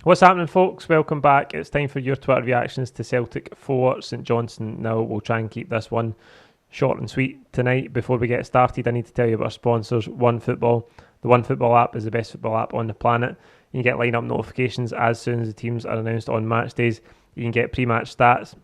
What's happening, folks? Welcome back. It's time for your Twitter reactions to Celtic 4, St Johnstone. Now, we'll try and keep this one short and sweet tonight. Before we get started, I need to tell you about our sponsors, OneFootball. The OneFootball app is the best football app on the planet. You can get line-up notifications as soon as the teams are announced on match days. You can get pre-match stats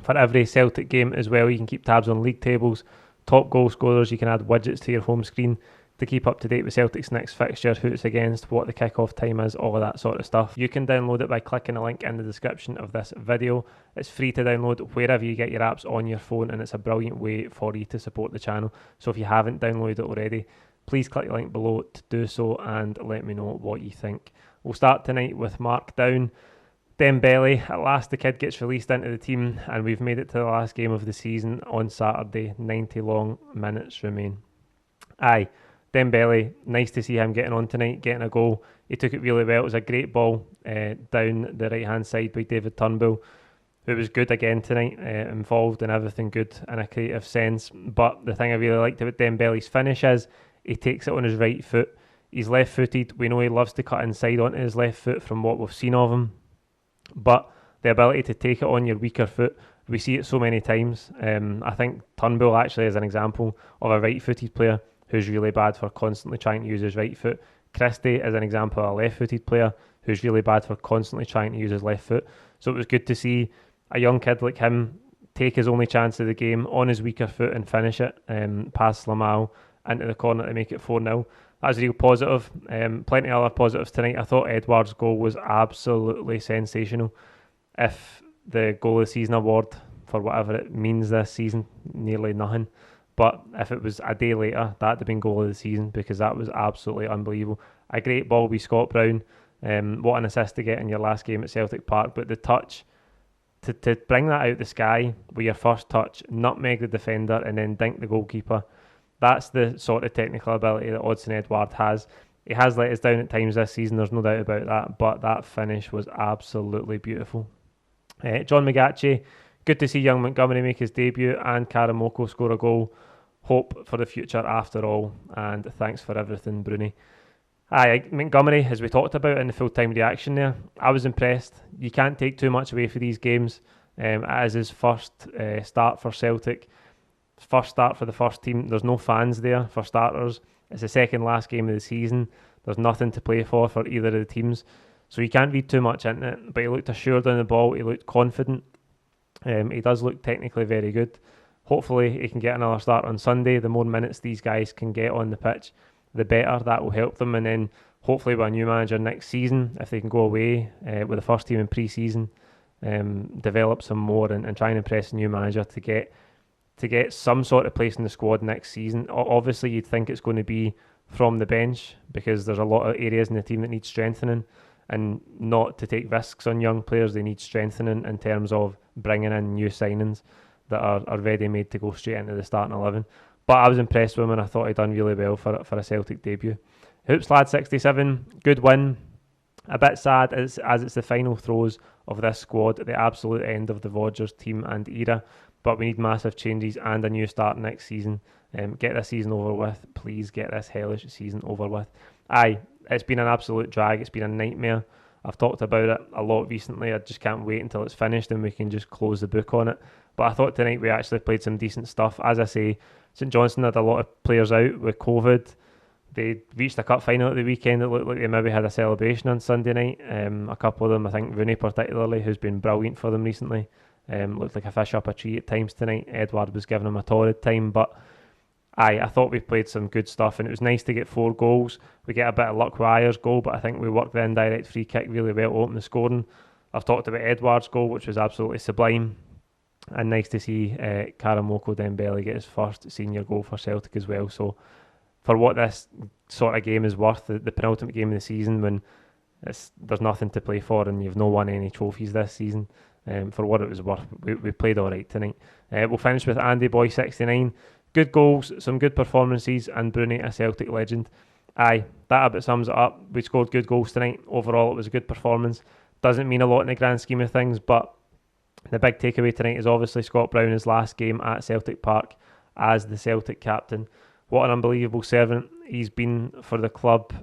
for every Celtic game as well. You can keep tabs on league tables, top goal scorers. You can add widgets to your home screen to keep up to date with Celtic's next fixture, who it's against, what the kick-off time is, all of that sort of stuff. You can download it by clicking the link in the description of this video. It's free to download wherever you get your apps on your phone, and it's a brilliant way for you to support the channel. So if you haven't downloaded it already, please click the link below to do so and let me know what you think. We'll start tonight with Mark down. Dembele, at last the kid gets released into the team, and we've made it to the last game of the season on Saturday. 90 long minutes remain. Aye, Dembele, nice to see him getting on tonight, getting a goal. He took it really well. It was a great ball down the right-hand side by David Turnbull, who was good again tonight, involved in everything good in a creative sense. But the thing I really liked about Dembele's finish is he takes it on his right foot. He's left-footed. We know he loves to cut inside onto his left foot from what we've seen of him. But the ability to take it on your weaker foot, we see it so many times. I think Turnbull actually is an example of a right-footed player who's really bad for constantly trying to use his right foot. Christie is an example of a left-footed player who's really bad for constantly trying to use his left foot. So it was good to see a young kid like him take his only chance of the game on his weaker foot and finish it past Lamau into the corner to make it 4-0. That was a real positive. Plenty of other positives tonight. I thought Edouard's goal was absolutely sensational. If the goal of the season award, for whatever it means this season, nearly nothing. But if it was a day later, that'd have been goal of the season, because that was absolutely unbelievable. A great ball by Scott Brown. What an assist to get in your last game at Celtic Park. But the touch, to bring that out the sky with your first touch, nutmeg the defender and then dink the goalkeeper, that's the sort of technical ability that Odsonne Edouard has. He has let us down at times this season, there's no doubt about that, but that finish was absolutely beautiful. John McGatchie, good to see young Montgomery make his debut and Karamoko score a goal. Hope for the future after all, and thanks for everything, Bruni. Aye, Montgomery, as we talked about in the full-time reaction there, I was impressed. You can't take too much away for these games. As his first start for Celtic, first start for the first team. There's no fans there for starters. It's the second last game of the season. There's nothing to play for either of the teams, so you can't read too much into it. But he looked assured on the ball. He looked confident. He does look technically very good. Hopefully he can get another start on Sunday. The more minutes these guys can get on the pitch, the better. That will help them. And then hopefully with a new manager next season, if they can go away with the first team in pre-season, develop some more and try and impress a new manager to get some sort of place in the squad next season. Obviously you'd think it's going to be from the bench, because there's a lot of areas in the team that need strengthening, and not to take risks on young players. They need strengthening in terms of bringing in new signings that are ready made to go straight into the starting 11. But I was impressed with him, and I thought he'd done really well for a Celtic debut. Hoops Lad 67, good win. A bit sad as it's the final throes of this squad at the absolute end of the Rodgers team and era, but we need massive changes and a new start next season. Get this season over with. Please get this hellish season over with. Aye, it's been an absolute drag. It's been a nightmare. I've talked about it a lot recently. I just can't wait until it's finished and we can just close the book on it. But I thought tonight we actually played some decent stuff. As I say, St Johnstone had a lot of players out with COVID. They reached a cup final at the weekend. It looked like they maybe had a celebration on Sunday night. A couple of them, I think Rooney particularly, who's been brilliant for them recently, looked like a fish up a tree at times tonight. Edouard was giving him a torrid time, but I thought we played some good stuff, and it was nice to get 4 goals. We get a bit of luck with Ayer's goal, but I think we worked the indirect free kick really well to open the scoring. I've talked about Edouard's goal, which was absolutely sublime, and nice to see Karamoko Dembele get his first senior goal for Celtic as well. So for what this sort of game is worth, the penultimate game of the season, when there's nothing to play for and you've not won any trophies this season, for what it was worth, we played all right tonight. We'll finish with Andy Boy 69. Good goals, some good performances, and Bruni, a Celtic legend. Aye, that a bit sums it up. We scored good goals tonight. Overall, it was a good performance. Doesn't mean a lot in the grand scheme of things, but the big takeaway tonight is obviously Scott Brown, his last game at Celtic Park as the Celtic captain. What an unbelievable servant he's been for the club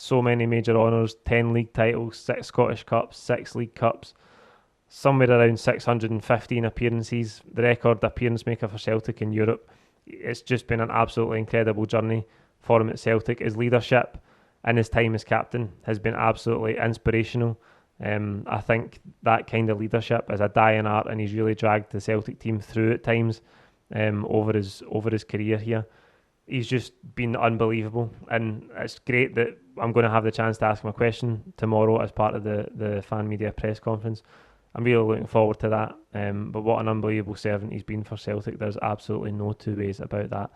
so many major honours, 10 league titles, 6 Scottish Cups, 6 League Cups, somewhere around 615 appearances, the record appearance maker for Celtic in Europe. It's just been an absolutely incredible journey for him at Celtic. His leadership and his time as captain has been absolutely inspirational. I think that kind of leadership is a dying art, and he's really dragged the Celtic team through at times over his career here. He's just been unbelievable, and it's great that I'm going to have the chance to ask him a question tomorrow as part of the fan media press conference. I'm really looking forward to that. But what an unbelievable servant he's been for Celtic. There's absolutely no two ways about that.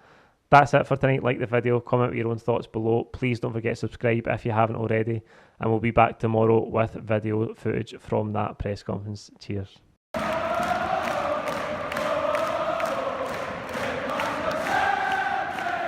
That's it for tonight. Like the video, comment with your own thoughts below. Please don't forget to subscribe if you haven't already. And we'll be back tomorrow with video footage from that press conference. Cheers.